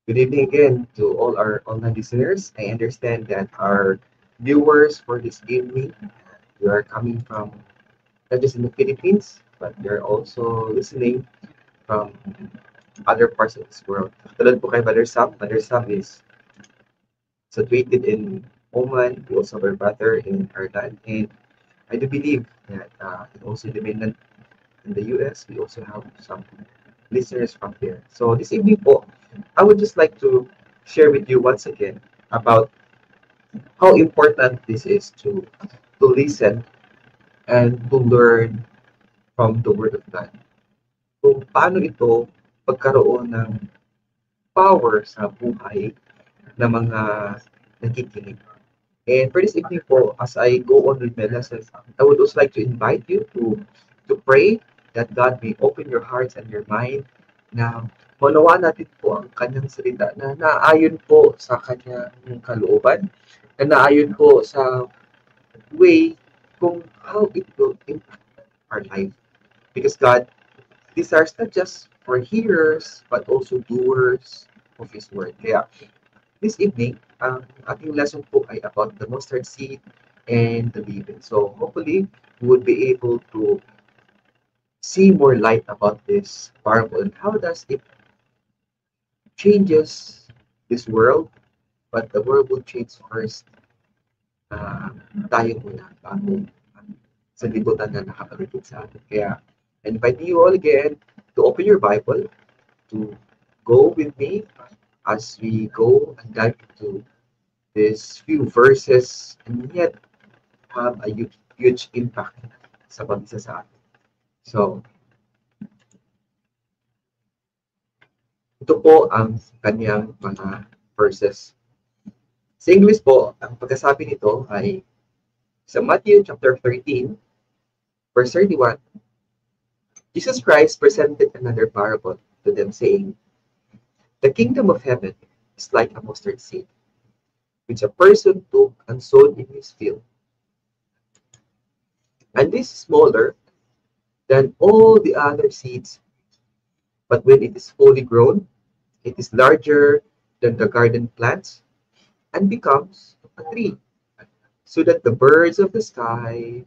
Good evening again to all our online listeners. I understand that our viewers for this evening, you are coming from not just in the Philippines, but you're also listening from other parts of this world. Tulad po kay Brother Sam. Brother Sam is situated in Oman. We also have a brother in Ireland. And I do believe that also dependent in the US, we also have some listeners from there. So this evening po, I would just like to share with you once again about how important this is to listen and to learn from the Word of God. Kung paano ito pagkaroon ng power sa buhay ng mga nakikinig. And for this evening po, as I go on with my lessons, I would also like to invite you to pray that God may open your hearts and your mind na maunawaan natin po ang kanyang salita na naayon po sa kanyang kalooban, na naayon po sa way kung how it will impact our life. Because God desires not just for hearers, but also doers of His word. Kaya this evening, ang ating lesson po ay about the mustard seed and the leaven. So hopefully, we would be able to see more light about this parable and how does it changes this world, but the world will change first uh, tayo muna bago sa libutan na nakapaligid sa atin. Kaya I invite you all again to open your Bible, to go with me as we go and dive into these few verses and yet have a huge impact sa pag-isa sa atin. So, ito po ang kanyang mga verses. Sa English po, ang pagkasabi nito ay sa Matthew chapter 13, verse 31, Jesus Christ presented another parable to them saying, "The kingdom of heaven is like a mustard seed, which a person took and sowed in his field. And this is smaller than all the other seeds, but when it is fully grown, it is larger than the garden plants and becomes a tree, so that the birds of the sky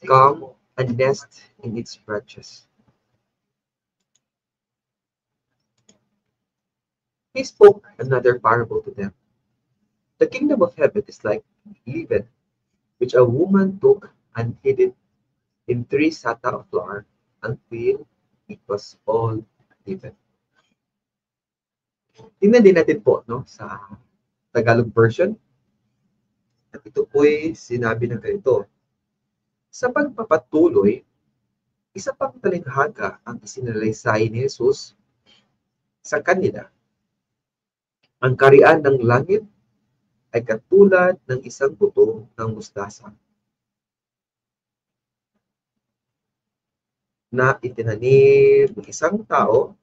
come and nest in its branches." He spoke another parable to them. "The kingdom of heaven is like leaven, which a woman took and hid it in 3 sata of flour until it was all even." Tingnan din natin po no, sa Tagalog version. At ito po'y sinabi ng ganito, "Sa pagpapatuloy, isa pang talinghaga ang isinalaysay ni Jesus sa kanila. Ang kaharian ng langit ay katulad ng isang buto ng mustasa na itinanim ng isang tao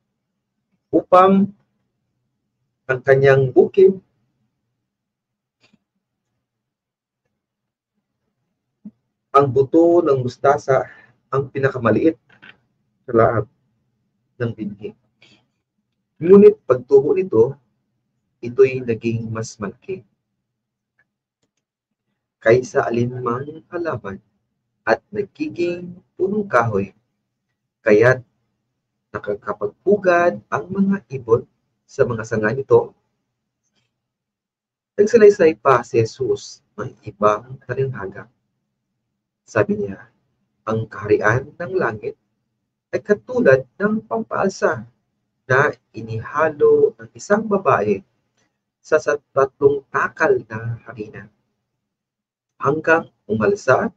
upang ang kanyang bukid ang buto ng mustasa ang pinakamaliit sa lahat ng binhi. Ngunit pagtubo nito, ito'y naging mas malaki kaysa alinmang halaman at nagiging punong kahoy, kaya't nakakapagpugad ang mga ibon sa mga sanga nito." Nagsalaysay pa si Jesus ng ibang talinghaga. Sabi niya, "Ang kaharian ng langit ay katulad ng pampaalsa na inihalo ng isang babae sa 3 na harina hanggang umalsa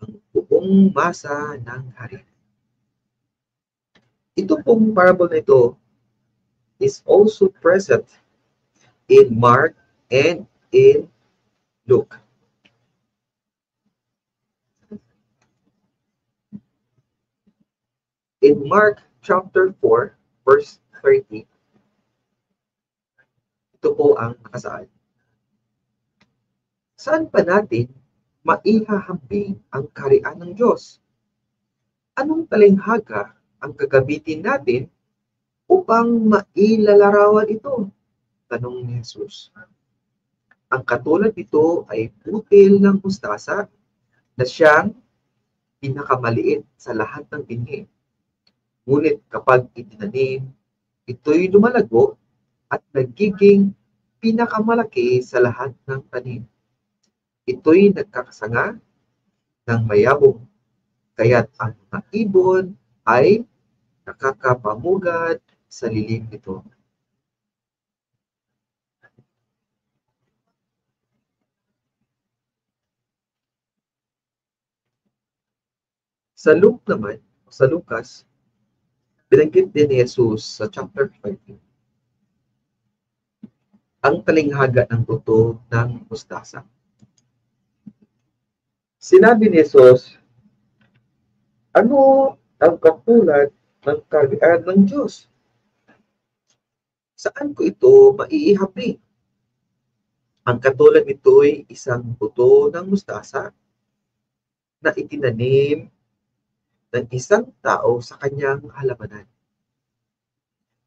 ang buong masa ng harina." Ito pong parable na ito is also present in Mark and in Luke. In Mark chapter 4, verse 30, ito po ang nakasaad. "Saan pa natin maihahambing ang kaharian ng Diyos? Anong talinghaga ang gagamitin natin upang mailalarawan ito? Tanong ni Jesus. Ang katulad nito ay butil ng mustasa na siyang pinakamaliit sa lahat ng binhi. Ngunit kapag itinanim, ito'y lumalago at nagiging pinakamalaki sa lahat ng tanim. Ito'y nagkakasanga ng mayabong, kaya't ang mga ibon ay nakakapamugad sa lilim nito. Sa Luke naman, sa Lucas, binanggit din ni Jesus sa chapter 20 ang talinghaga ng buto ng mustasa. Sinabi ni Jesus, ano ang katulad ng kaharian ng Diyos? Saan ko ito maiihapi? Ang katulad nito'y isang buto ng mustasa na itinanim ng isang tao sa kanyang halamanan.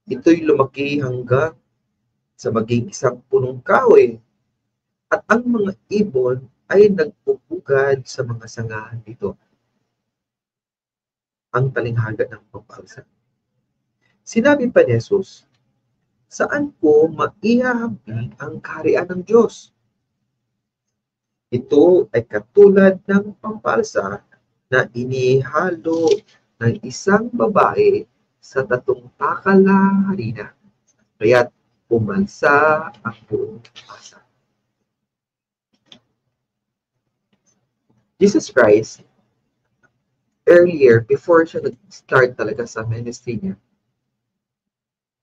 Ito'y lumaki hanggang sa maging isang punong kahoy at ang mga ibon ay nagpupugad sa mga sangahan nito. Ang talinghaga ng pampalsa. Sinabi pa ni Jesus, saan ko maihahampi ang kaharian ng Diyos? Ito ay katulad ng pampalsa na inihalo ng isang babae sa tatong takal na harina. Kaya't pumalsa ang buong asa. Jesus Christ, earlier, before siya nag-start talaga sa ministry niya,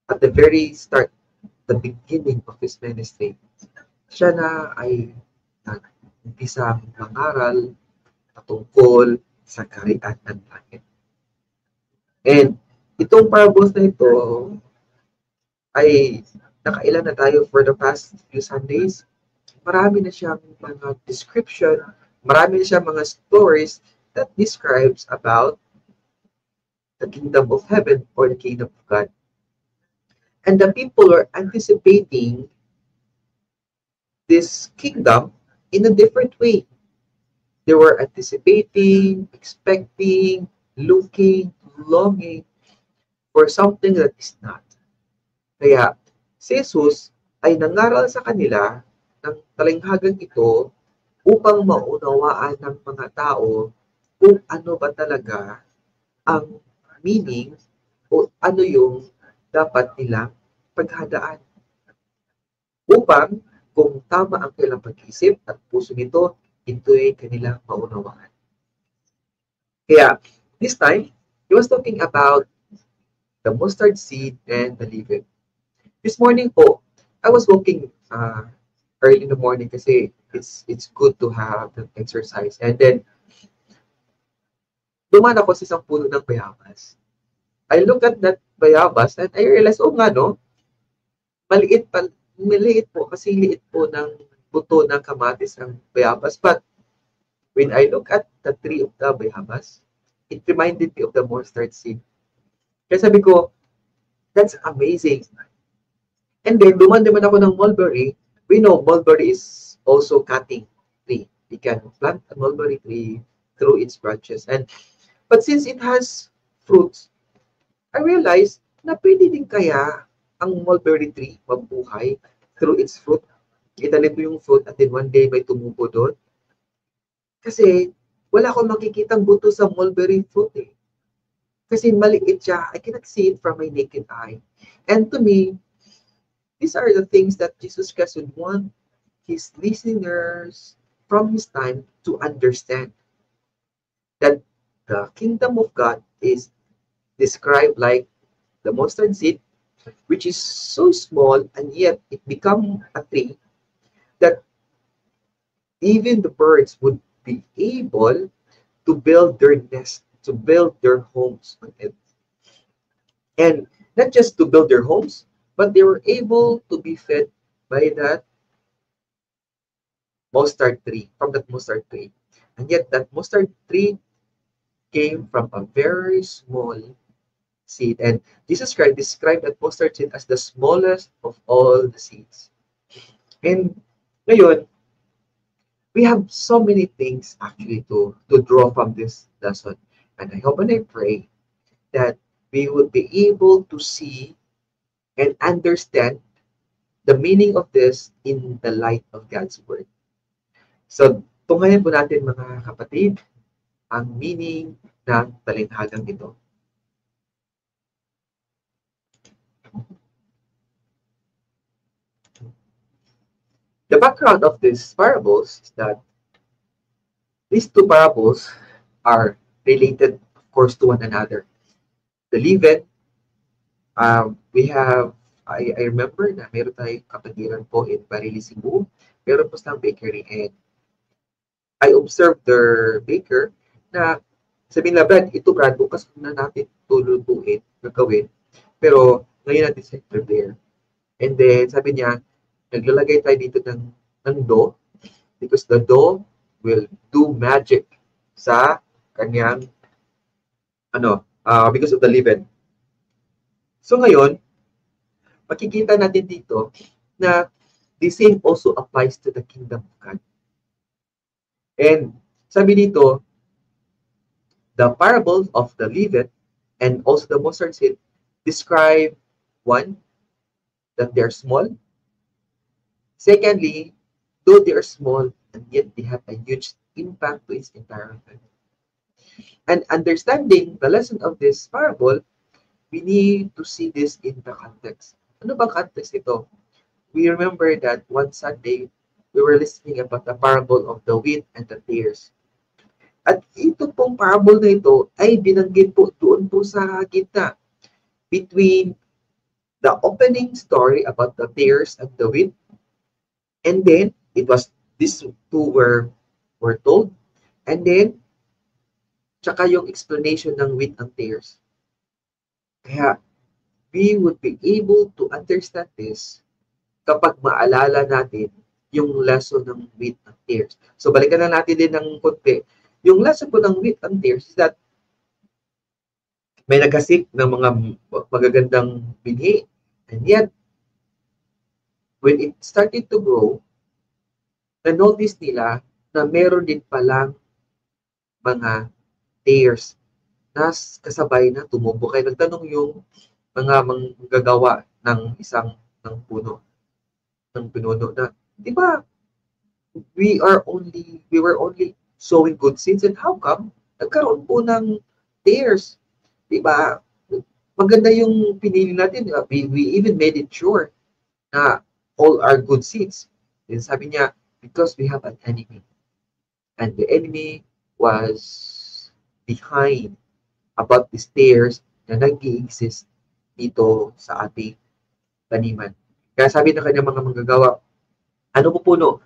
at the very start, the beginning of his ministry, siya na ay nag-umpisang mangaral tungkol sa kaharian ng langit. And itong parables na ito ay nakailan na tayo for the past few Sundays. Marami na siyang mga description, marami na siyang mga stories that describes about the kingdom of heaven or the kingdom of God. And the people are anticipating this kingdom in a different way. They were anticipating, expecting, looking, longing for something that is not. Kaya si Jesus ay nangaral sa kanila ng talinghagang ito upang maunawaan ng mga tao kung ano ba talaga ang meaning o ano yung dapat nilang paghadaan. Upang kung tama ang kanilang pag-isip at puso nito, ito'y kanilang maunawaan. Kaya, this time, he was talking about the mustard seed and the leaven. This morning po, I was walking early in the morning kasi it's good to have the exercise. And then, dumaan ako sa isang puno ng bayabas. I look at that bayabas and I realized, oh nga no, maliit po kasi liit po ng buto ng kamatis ng bayabas. But when I look at the tree of the bayabas, it reminded me of the mustard seed. Kaya sabi ko, that's amazing. And then, duman naman ako ng mulberry. We know mulberry is also cutting tree. We can plant a mulberry tree through its branches. But since it has fruits, I realized na pwede din kaya ang mulberry tree mabuhay through its fruit. Itanim mo yung fruit at then one day may tumubo doon. Kasi wala akong makikitang buto sa mulberry fruit eh. Kasi maliit siya. I cannot see it from my naked eye. And to me, these are the things that Jesus Christ would want his listeners from his time to understand. That the kingdom of God is described like the mustard seed, which is so small and yet it become a tree that even the birds would be able to build their nest, to build their homes on it. And not just to build their homes, but they were able to be fed by that mustard tree, from that mustard tree. And yet that mustard tree came from a very small seed. And Jesus Christ described that mustard seed as the smallest of all the seeds. And ngayon, we have so many things actually to draw from this lesson. And I hope and I pray that we will be able to see and understand the meaning of this in the light of God's Word. So, tunghayan po natin mga kapatid ang meaning ng talinghagang ito. The background of these parables is that these two parables are related, of course, to one another. The leaven, I remember na meron tayong kapatiran po in Barili, Cebu. Meron po silang bakery and I observed their baker na sabihin na, Brad, ito Brad, bukas na natin tulutuin, gagawin. Pero ngayon natin siya prepare. And then sabi niya, naglalagay tayo dito ng dough because the dough will do magic sa kanyang because of the leaven. So ngayon, makikita natin dito na the same also applies to the kingdom of God. And sabi dito, the parables of the leaven and also the mustard seed describe one, that they're small. Secondly, though they are small, and yet they have a huge impact to its environment. And understanding the lesson of this parable, we need to see this in the context. Ano bang context ito? We remember that one Sunday, we were listening about the parable of the wheat and the tares. At ito pong parable na ito ay binanggit po doon po sa gitna between the opening story about the tares and the wheat. And then, it was these two were told. And then, tsaka yung explanation ng wheat and tares. Kaya, we would be able to understand this kapag maalala natin yung lesson ng wheat and tares. So, balikan na natin din ng konti. Yung lesson po ng wheat and tares is that may naghasik ng mga magagandang binhi. And yet, when it started to grow, na-notice nila na meron din palang mga tares na kasabay na tumubo. Kaya nagtanong yung mga manggagawa ng puno na, di ba, we were only sowing good seeds and how come nagkaroon po ng tares? Di ba? Maganda yung pinili natin. We even made it sure na all are good seeds. And sabi niya, because we have an enemy. And the enemy was behind about the tares na nag-i-exist dito sa ating taniman. Kaya sabi ng kanyang mga manggagawa, ano po puno?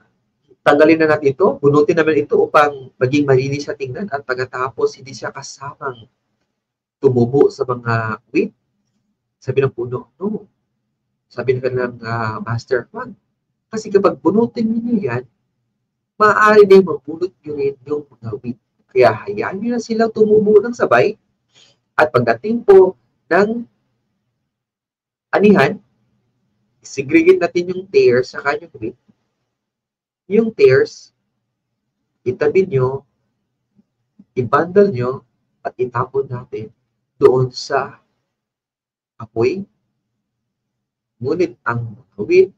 Tanggalin na natin ito, bunutin naman ito upang maging malinis siya tingnan at pagkatapos hindi siya kasamang tumubo sa mga wheat. Sabi ng puno, no. Sabi ng kanyang master, wag. Kasi kapag bunutin niyo yan, maaari din mabunot nyo rin yung mga wheat. Kaya hayaan nyo na silang tumubo ng sabay at pagdating po ng anihan, segregate natin yung tares sa kanyang wheat. Yung tares, itabi nyo, i-bundle nyo, at itapon natin doon sa apoy. Ngunit ang wheat,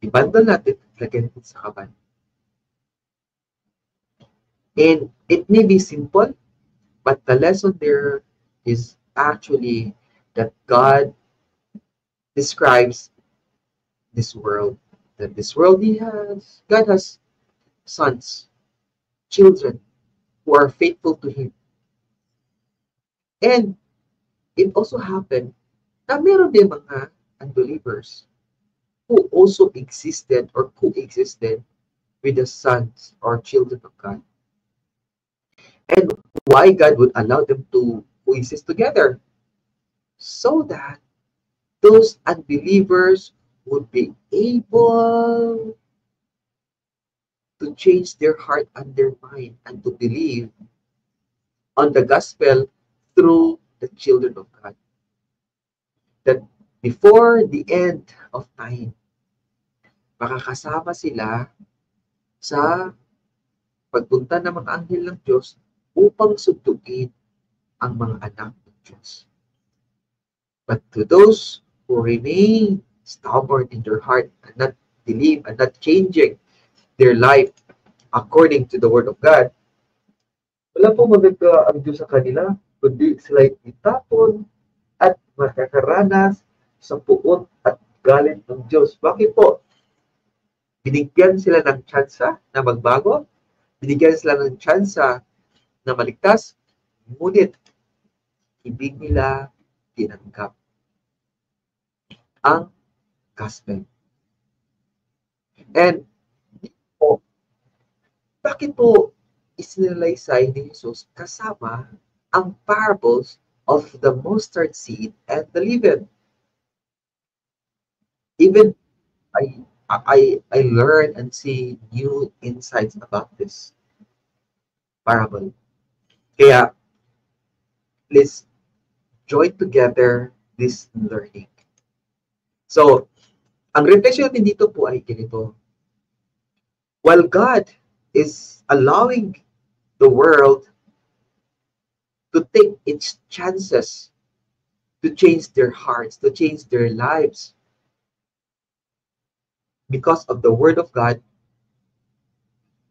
i-bundle natin at lagyan natin sa kaban. And it may be simple, but the lesson there is actually that God describes this world. That this world God has sons, children who are faithful to Him. And it also happened na meron din mga unbelievers who also existed or coexisted with the sons or children of God. And why God would allow them to coexist together? So that those unbelievers would be able to change their heart and their mind and to believe on the gospel through the children of God. That before the end of time, makakasama sila sa pagpunta ng mga anghel ng Diyos upang sunduin ang mga anak ng Diyos. But to those who remain stubborn in their heart and not believe and not changing their life according to the Word of God, wala pong magagawa ang Diyos sa kanila, kundi sila'y itapon at makakaranas sa puot at galit ng Diyos. Bakit po? Binigyan sila ng tsansa na magbago, binigyan sila ng tsansa na maligtas, ngunit hindi nila tinanggap ang gospel. And po, bakit po isinalaysay ni Jesus kasama ang parables of the mustard seed and the leaven? Even I learn and see new insights about this parable. Kaya, let's join together this learning. So, ang reflection natin dito po ay ganito. While God is allowing the world to take its chances to change their hearts, to change their lives because of the Word of God,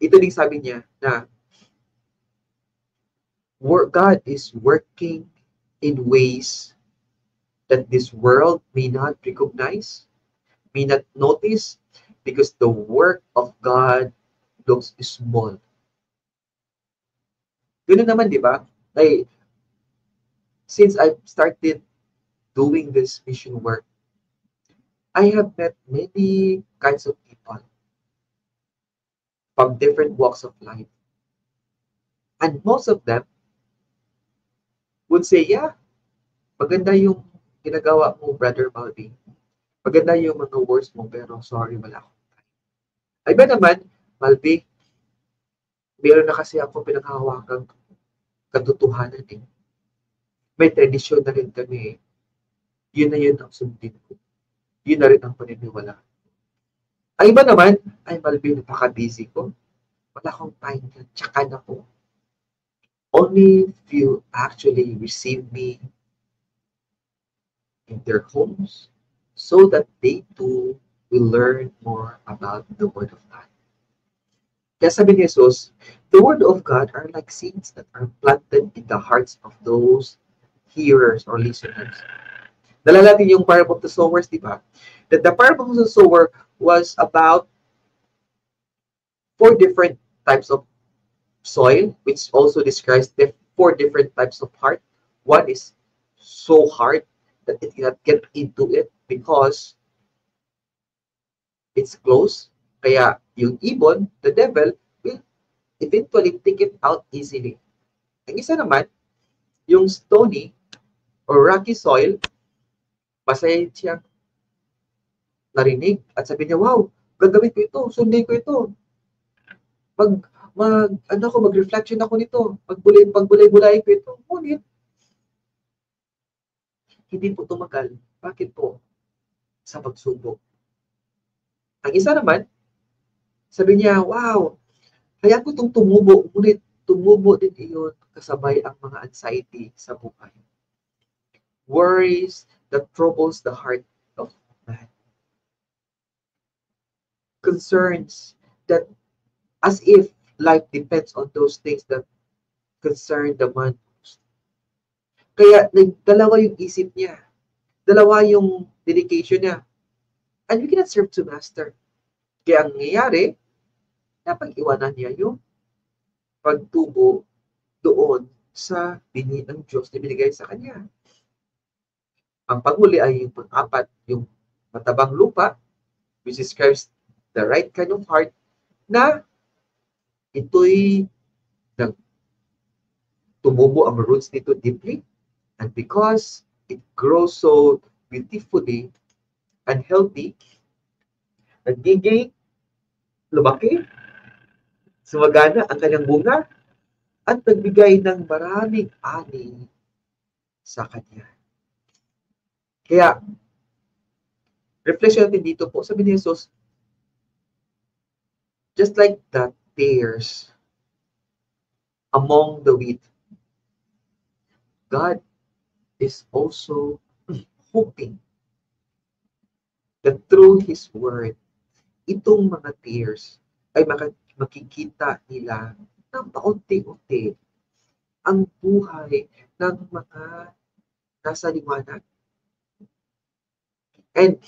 ito din sabi niya na God is working in ways that this world may not recognize, may not notice, because the work of God looks small. Ganoon naman, di ba? Like, since I started doing this mission work, I have met many kinds of people from different walks of life. And most of them would say, yeah, maganda yung ginagawa mo, Brother Malby. Maganda yung mga words mo, pero sorry, wala akong time. Ay ba naman, Malby, meron na kasi ako pinanghahawakang katotohanan eh. May tradisyon na rin kami eh. Yun na yun ang sundin ko. Yun na rin ang paniniwala. Ay ba naman, ay Malby, napaka-busy ko. Wala akong time yan. Tsaka na po. Only few actually receive me in their homes so that they too will learn more about the Word of God. Kaya sabi ni Jesus, the Word of God are like seeds that are planted in the hearts of those hearers or listeners. Nalala natin yung parable of the sowers, di ba? That the parable of the sower was about 4 different types of soil, which also describes the 4 different types of heart. One is so hard that it cannot get into it because it's close. Kaya yung ibon, the devil, will eventually take it out easily. Ang isa naman, yung stony or rocky soil, masaya siyang narinig at sabi niya, wow, gagawin ko ito, sundin ko ito. Mag-reflection ako nito, pagbulay-bulay ko ito. Ngunit, hindi po tumagal. Bakit po? Sa pagsubok. Ang isa naman, sabi niya, wow, kaya ko itong tumubo, ngunit tumubo din iyon kasabay ang mga anxiety sa buhay. Worries that troubles the heart of man. Concerns that as if life depends on those things that concern the man. Kaya dalawa yung isip niya. Dalawa yung dedication niya. And we cannot serve two master. Kaya ang nangyayari, napag-iwanan niya yung pagtubo doon sa bini ng Diyos na binigay sa kanya. Ang paghuli ay yung pang-apat, yung matabang lupa, which describes the right kind of heart, na ito'y tumubo ang roots nito deeply, and because it grows so beautifully and healthy, nagiging lumaki, sumagana ang kanyang bunga, at nagbigay ng maraming ani sa Kanya. Kaya, reflection natin dito po, sabi ni Jesus, just like the tares among the wheat, God is also hoping that through His Word, itong mga tares ay makikita nila ng paunti-unti ang buhay ng mga nasa liwanag. And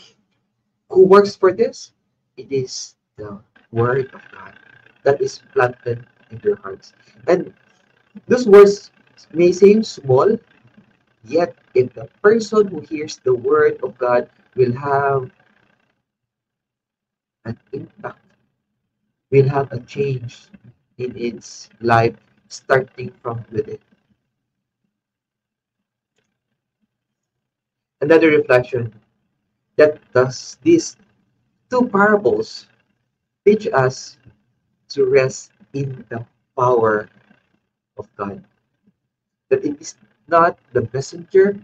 who works for this? It is the Word of God that is planted in their hearts. And those words may seem small, yet if the person who hears the Word of God will have an impact, will have a change in its life starting from within. Another reflection that does these two parables teach us to rest in the power of God. That it is not the messenger.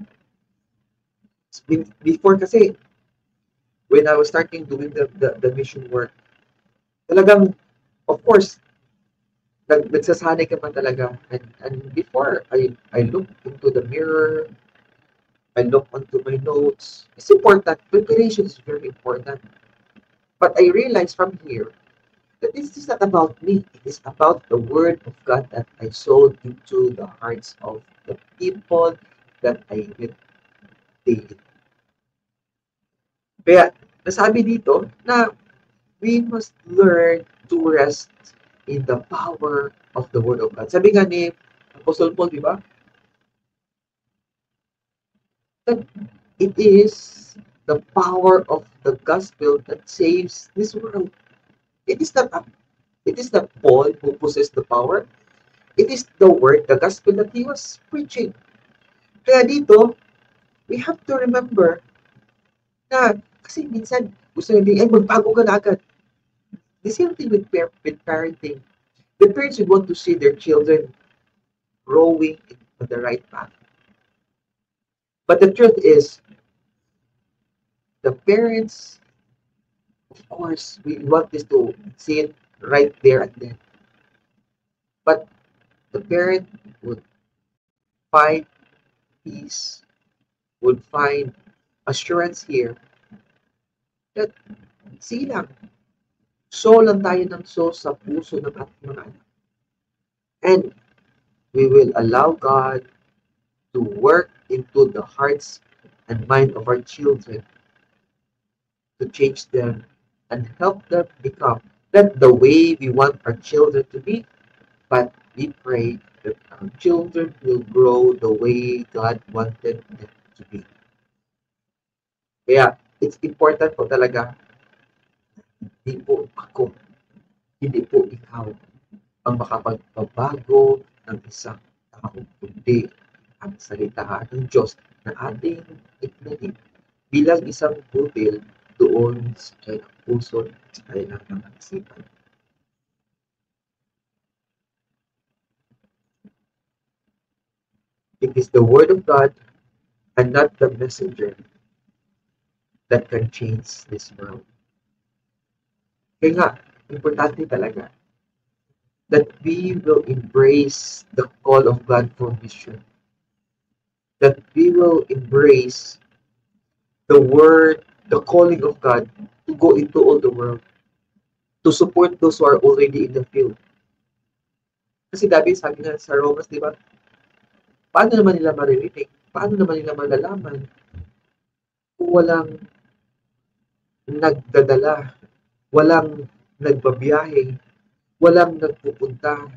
Before kasi, when I was starting doing the mission work, talagang, of course, nagsasanay ka pa talaga. And before I look into the mirror, I look onto my notes. It's important. Preparation is very important. But I realized from here that this is not about me. It is about the word of God that I sowed into the hearts of the people that I met daily. Kaya nasabi dito na we must learn to rest in the power of the word of God. Sabi nga ni Apostle Paul, di ba? That it is the power of the gospel that saves this world. It is not Paul who possessed the power. It is the word, the gospel that he was preaching. Kaya dito, we have to remember na kasi minsan gusto nila, ay magbago ka na agad. The same thing with parenting. The parents would want to see their children growing on the right path. But the truth is, the parents, of course, we want this to see it right there and then. But the parent would find peace, would find assurance here that silang, so lang tayo ng so sa puso ng ating mga anak. And we will allow God to work into the hearts and mind of our children to change them and help them become not the way we want our children to be, but we pray that our children will grow the way God wanted them to be. Kaya, it's important po talaga, hindi po ako, hindi po ikaw ang makapagpabago ng isang tao, kundi ang salita ng Diyos na ating itinanim bilang isang butil doon sa kanilang puso at sa kanilang mga isipan. It is the Word of God and not the messenger that can change this world. Kaya nga, importante talaga that we will embrace the call of God for mission. That we will embrace the word, the calling of God to go into all the world, to support those who are already in the field. Kasi sabi nga sa Romans, di ba? Paano naman nila maririnig? Paano naman nila malalaman kung walang nagdadala, walang nagbabiyahe, walang nagpupunta,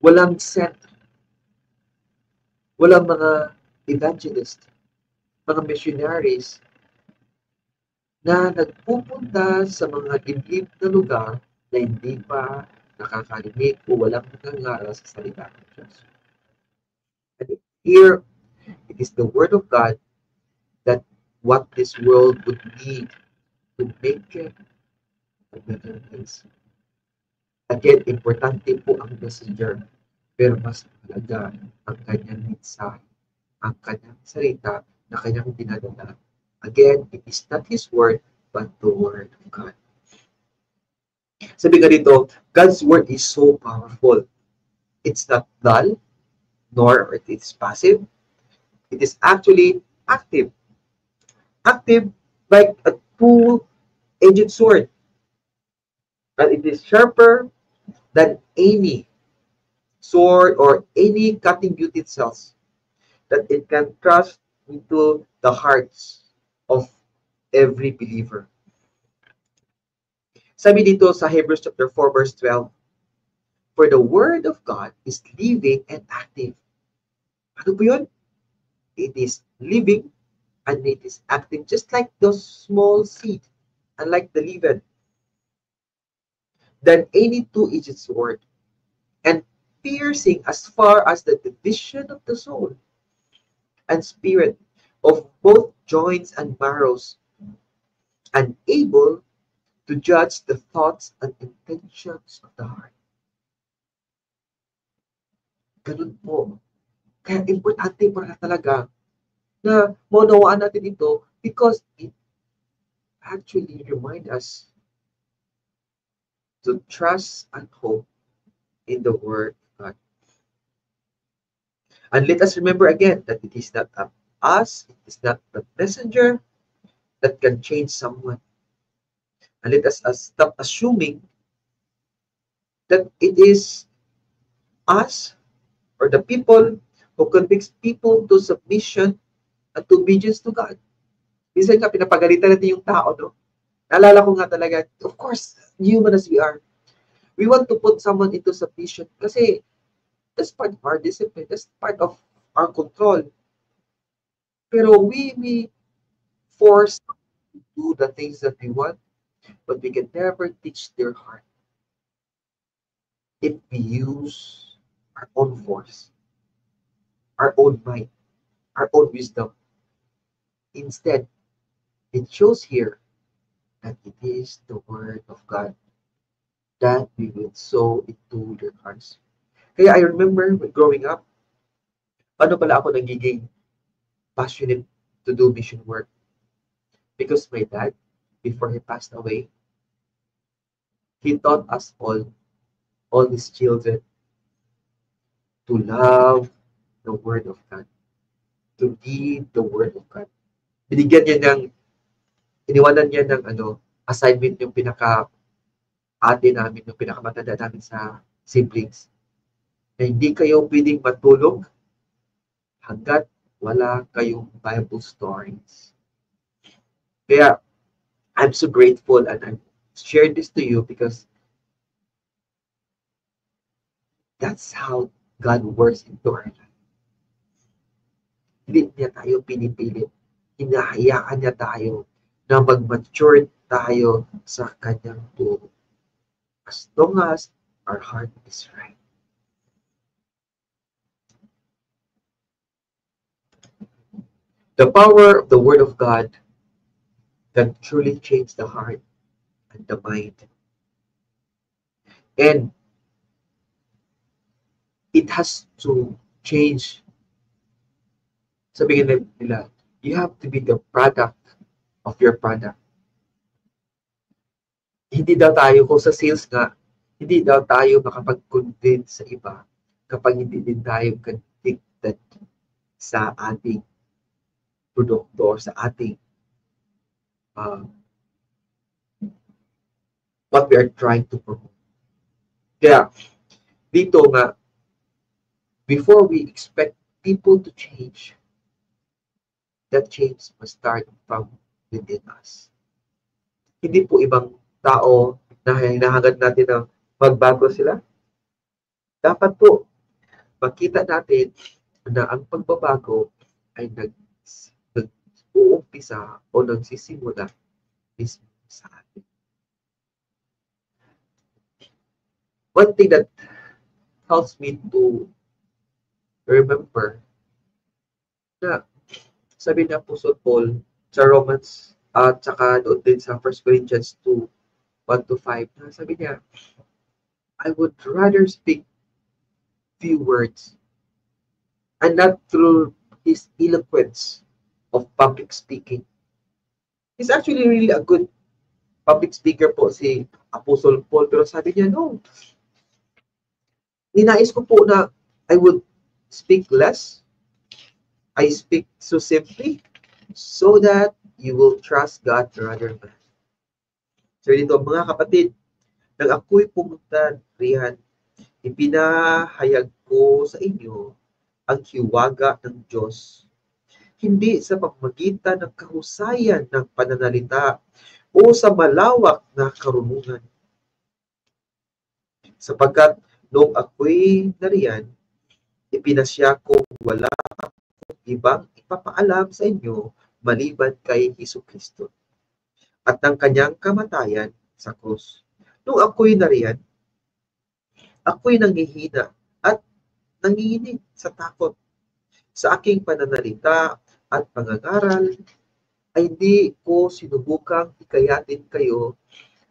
walang sent, walang mga evangelist, mga missionaries na nagpupunta sa mga dibdib na lugar na hindi pa nakakarinig o walang nangangaral sa salita ng Diyos. And here, it is the Word of God that what this world would need to make it a better place. Again, importante po ang messenger, pero mas talaga ang kanyang mensahe. ang kanyang salita na kanyang dinadala. Again, it is not His word, but the word of God. Sabi nga dito, God's word is so powerful. It's not dull, nor it is passive. It is actually active. Active like a two-edged sword. And it is sharper than any sword or any cutting beauty cells that it can thrust into the hearts of every believer. Sabi dito sa Hebrews chapter 4 verse 12, for the word of God is living and active. Ano po yun? It is living and it is active just like those small seed, unlike the leaven, than any two-edged sword, and piercing as far as the division of the soul and spirit, of both joints and marrows, and able to judge the thoughts and intentions of the heart. Ganun po. Kaya importante para talaga na maunawaan natin ito because it actually reminds us to trust and hope in the Word of God. And let us remember again that it is not us, it is not the messenger that can change someone. And let us stop assuming that it is us or the people who convicts people to submission and to obedience to God. Minsan nga, pinapagalitan natin yung tao, no? Naalala ko nga talaga, of course, human as we are, we want to put someone into submission kasi that's part of our discipline, that's part of our control. Pero we force to do the things that we want, but we can never teach their heart if we use our own force, our own mind, our own wisdom. Instead, it shows here that it is the Word of God that we will sow into their hearts. Kaya I remember when growing up, paano pala ako nagiging passionate to do mission work? Because my dad, before he passed away, he taught us all his children, to love the Word of God, to read the Word of God. Binigyan niya ng, iniwanan niya ng assignment yung pinaka-ate namin, yung pinakamatanda namin sa siblings, na hindi kayo pwedeng matulog hanggat wala kayong Bible stories. Kaya, I'm so grateful and I shared this to you because that's how God works into our life. Hindi niya tayo pinipilit. Hinahayaan niya tayo na mag-mature tayo sa kanyang turo. As long as our heart is right. The power of the Word of God can truly change the heart and the mind. And it has to change. Sabihin nila, you have to be the product of your product. Hindi daw tayo, kung sa sales nga, hindi daw tayo makapag-convince sa iba kapag hindi din tayo convicted sa ating produkto or sa ating what we are trying to promote. Kaya, dito nga, before we expect people to change, that change must start from within us. Hindi po ibang tao na hinahangad natin ng magbago sila. Dapat po, makita natin na ang pagbabago ay nag-uumpisa o nagsisimula mismo sa atin. One thing that helps me to remember na sabi ni Apostle Paul sa Romans at saka doon din sa 1 Corinthians 2, 1-5, na sabi niya, I would rather speak few words and not through his eloquence of public speaking. He's actually really a good public speaker po si Apostle Paul. Pero sabi niya, no, ninais ko po na I would speak less. I speak so simply so that you will trust God rather than. So dito, mga kapatid, nang ako'y pumunta riyan, ipinahayag ko sa inyo ang hiwaga ng Diyos. Hindi sa pamamagitan ng kahusayan ng pananalita o sa malawak na karunungan. Sapagkat noong ako'y nariyan, ipinasya kong wala akong ibang ipapaalam sa inyo maliban kay Jesucristo at ng kanyang kamatayan sa krus. Noong ako'y nariyan, ako'y nanghihina at nanginginig sa takot. Sa aking pananalita at pangangaral ay hindi ko sinubukang hikayatin kayo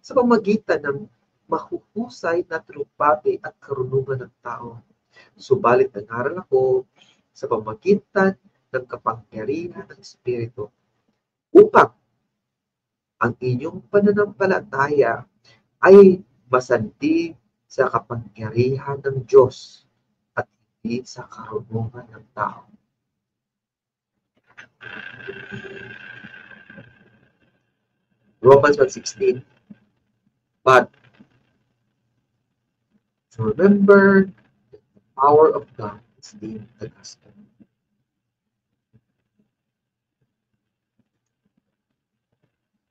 sa pamamagitan ng mahuhusay na trumpate at karunungan ng tao. Subalit nangaral ako sa pamamagitan ng kapangyarihan ng Espiritu upang ang inyong pananampalataya ay masandig sa kapangyarihan ng Diyos at hindi sa karunungan ng tao. Romans 1:16. But to remember the power of God is in the gospel.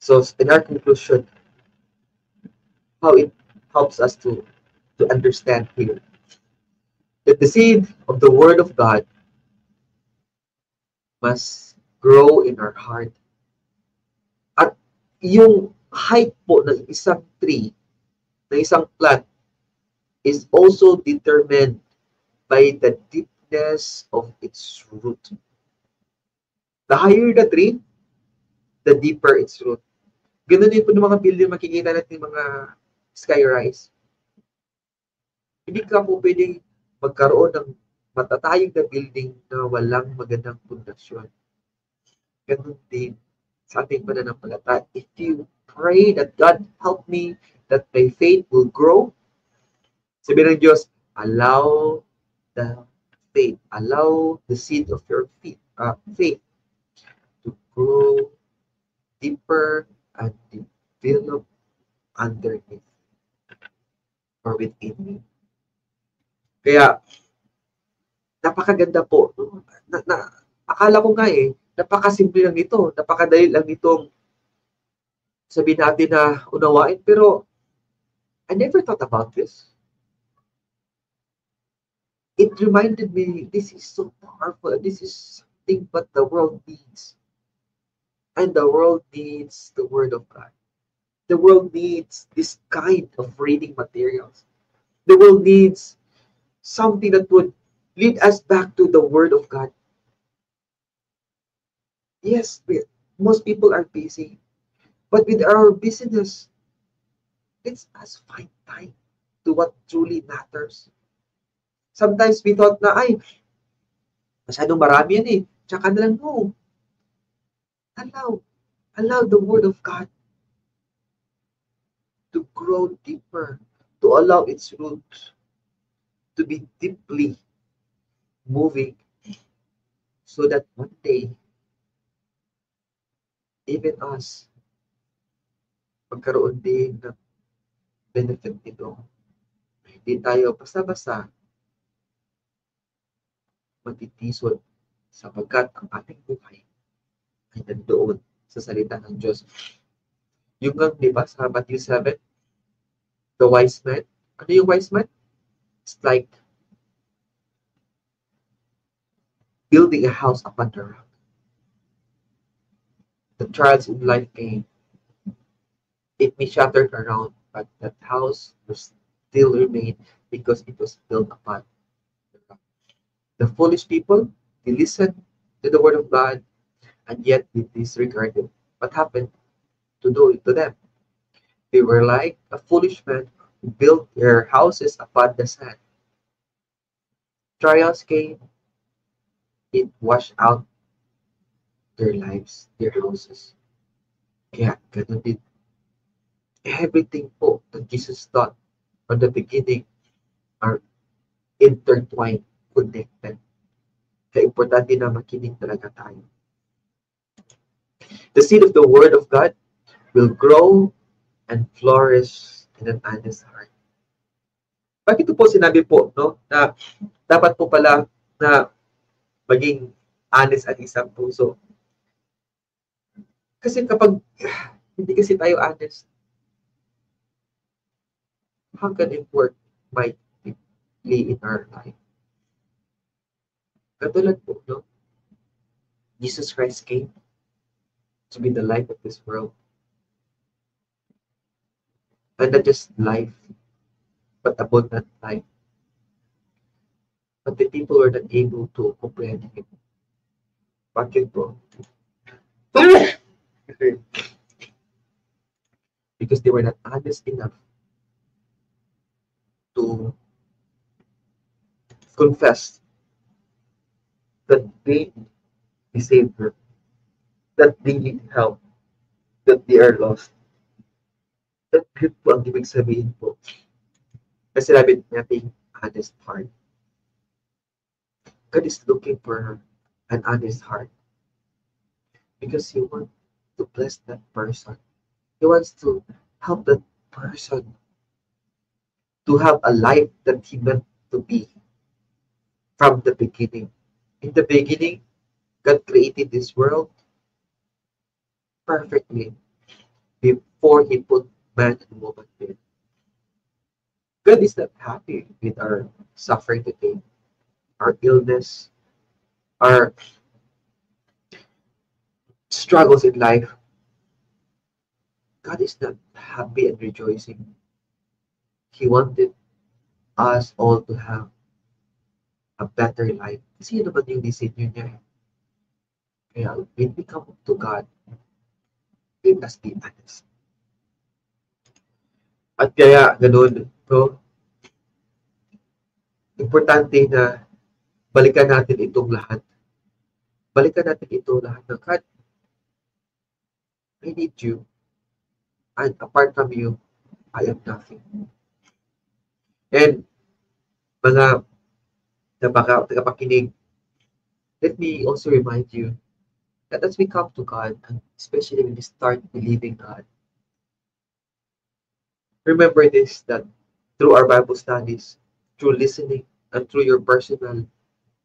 So in our conclusion, how it helps us to understand here that the seed of the Word of God must grow in our heart. At yung height po ng isang tree, ng isang plant, is also determined by the deepness of its root. The higher the tree, the deeper its root. Ganun din po ng mga building makikita natin mga skyrise. Hindi ka po pwedeng magkaroon ng matatayog na building na walang magandang pundasyon. Ganun din sa ating pananampalataya. If you pray that God help me, that my faith will grow, sabi ng Diyos, allow the faith, allow the seed of your faith to grow deeper and develop underneath or within me. Kaya, napakaganda po. Akala ko nga napakasimple lang ito. Napakadali lang itong sabihin natin na unawain. Pero, I never thought about this. It reminded me, this is so powerful. This is something what the world needs. And the world needs the Word of God. The world needs this kind of reading materials. The world needs something that would lead us back to the Word of God. Yes, most people are busy. But with our busyness, let's us find time to what truly matters. Sometimes we thought na, masyadong marami yan Tsaka na lang, no. Allow the Word of God to grow deeper, to allow its roots to be deeply moving so that one day, even us, magkaroon din ng benefit nito. Hindi tayo basta-basta magtitisod sapagkat ang ating buhay ay nandoon sa salita ng Diyos. Yung nga, di ba, sa Matthew 7, the wise man. Ano yung wise man? It's like building a house upon the rock. The trials in life came. It may shattered around, but that house will still remain because it was built upon the rock. The foolish people, they listened to the word of God, and yet they disregarded. What happened to them? They were like a foolish man who built their houses upon the sand. Trials came, it washed out their lives, their houses. Kaya ganun din. Everything po that Jesus taught from the beginning are intertwined, connected. Kaya importante na makinig talaga tayo. The seed of the Word of God will grow and flourish in an honest heart. Bakit po sinabi po, no, na dapat po pala na maging honest ang isang puso? Kasi kapag hindi kasi tayo honest, how can it work mightily in our life? Katulad po, no? Jesus Christ came to be the light of this world. And not just life, but abundant life. But the people were not able to comprehend Him. Bakit po? Because they were not honest enough to confess that they need the Savior, that they need help, that they are lost. That yun po ang ibig sabihin po. Kasi sabi natin, honest heart. God is looking for an honest heart because He wants to bless that person. He wants to help that person to have a life that He meant to be from the beginning. In the beginning, God created this world perfectly before He put man and woman there. God is not happy with our suffering today, our illness, our struggles in life. God is not happy and rejoicing. He wanted us all to have a better life. Kasi yun naman yung decision niya. Kaya when we come to God, let us be honest. At kaya ganun, no? Importante na balikan natin itong lahat. Balikan natin ito lahat ng God. I need you. And apart from you, I am nothing. And mga tagapakinig, let me also remind you that as we come to God, and especially when we start believing God, remember this, that through our Bible studies, through listening, and through your personal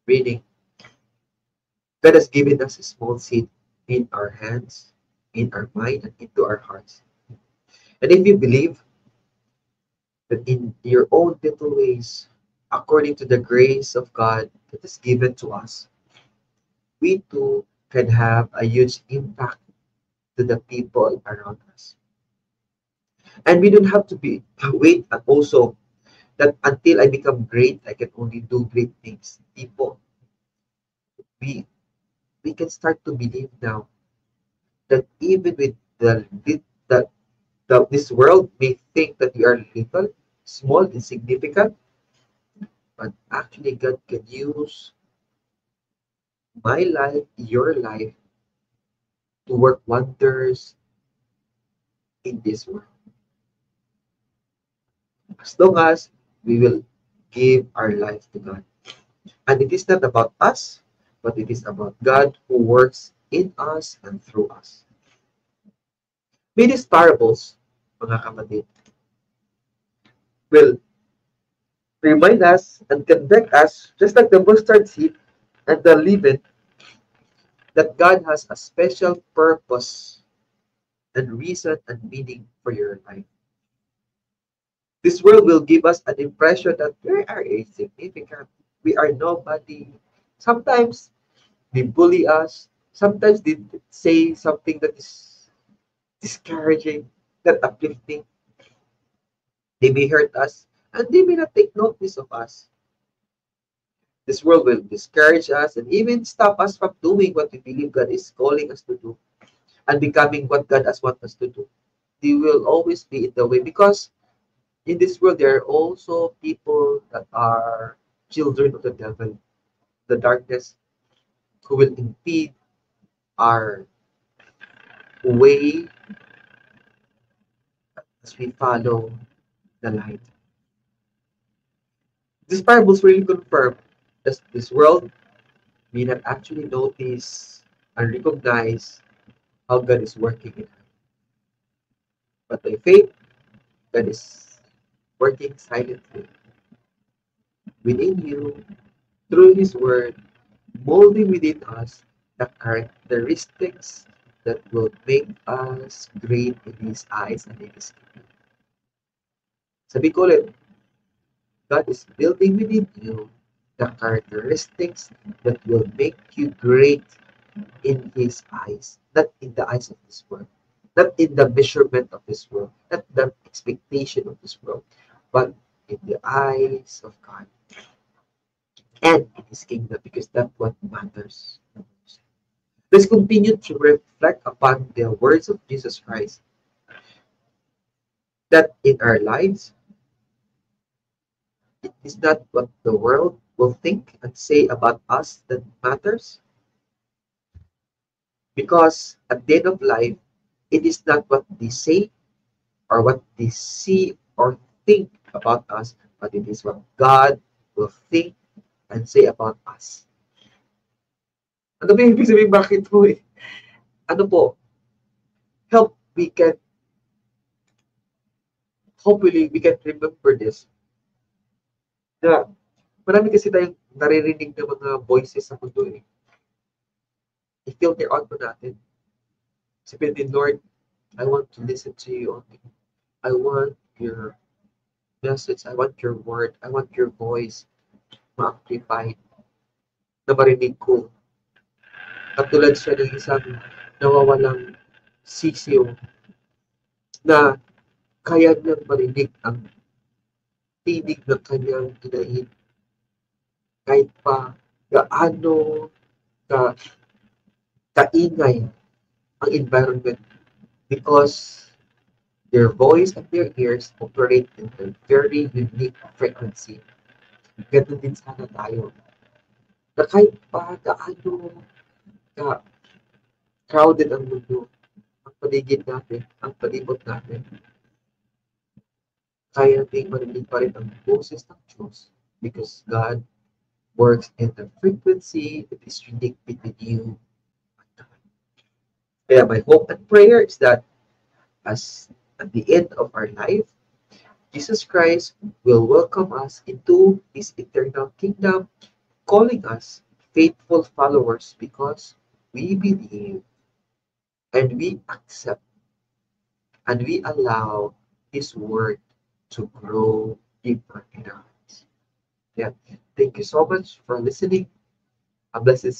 reading, God has given us a small seed in our hands, in our mind, and into our hearts. And if you believe that in your own little ways, according to the grace of God that is given to us, we too can have a huge impact to the people around us. And we don't have to be wait also that until I become great, I can only do great things. People, we we can start to believe now that even with the, this world may think that we are little, small, insignificant, but actually God can use my life, your life, to work wonders in this world. As long as we will give our life to God. And it is not about us, but it is about God who works in us and through us. May these parables, mga kapatid, will remind us and convict us, just like the mustard seed and the leaven, that God has a special purpose and reason and meaning for your life. This world will give us an impression that we are insignificant, we are nobody. Sometimes they bully us, sometimes they say something that is discouraging, not uplifting. They may hurt us, and they may not take notice of us. This world will discourage us and even stop us from doing what we believe God is calling us to do and becoming what God has wanted us to do. They will always be in the way because in this world there are also people that are children of the devil, the darkness. who will impede our way as we follow the light. These parables really confirm that this world may not actually notice and recognize how God is working in it. But by faith, God is working silently within you through His Word, molding within us the characteristics that will make us great in His eyes and in His kingdom. Sabi ko ulit, God is building within you the characteristics that will make you great in His eyes, not in the eyes of this world, not in the measurement of this world, not the expectation of this world, but in the eyes of God and in His kingdom, because that's what matters the most. Let's continue to reflect upon the words of Jesus Christ that in our lives, it is not what the world will think and say about us that matters, because at the end of life, it is not what they say or what they see or think about us, but it is what God will think and say about us. Ano ba yung ibig sabihin bakit po eh? Ano po, help we can, hopefully we can remember this, na marami kasi tayong naririnig na mga voices sa mundo eh. I-filter out mo natin. Sabihin din, Lord, I want to listen to you only. I want your message. I want your word. I want your voice ma-amplify na marinig ko. Katulad siya ng isang nawawalang sisiyo na kaya niyang marinig ang tinig ng kanyang inahin kahit pa gaano ka kaingay ang environment because their voice and their ears operate in a very unique frequency. Ganun din sana tayo. Na kahit pa gaano ka crowded ang mundo, ang paligid natin, ang palibot natin, kaya nating marinig pa rin ang boses ng Diyos because God works in the frequency that is unique between you and God. Kaya my hope and prayer is that as at the end of our life, Jesus Christ will welcome us into His eternal kingdom, calling us faithful followers because we believe and we accept and we allow His word to grow deeper in our hearts. Yeah. Thank you so much for listening. A blessed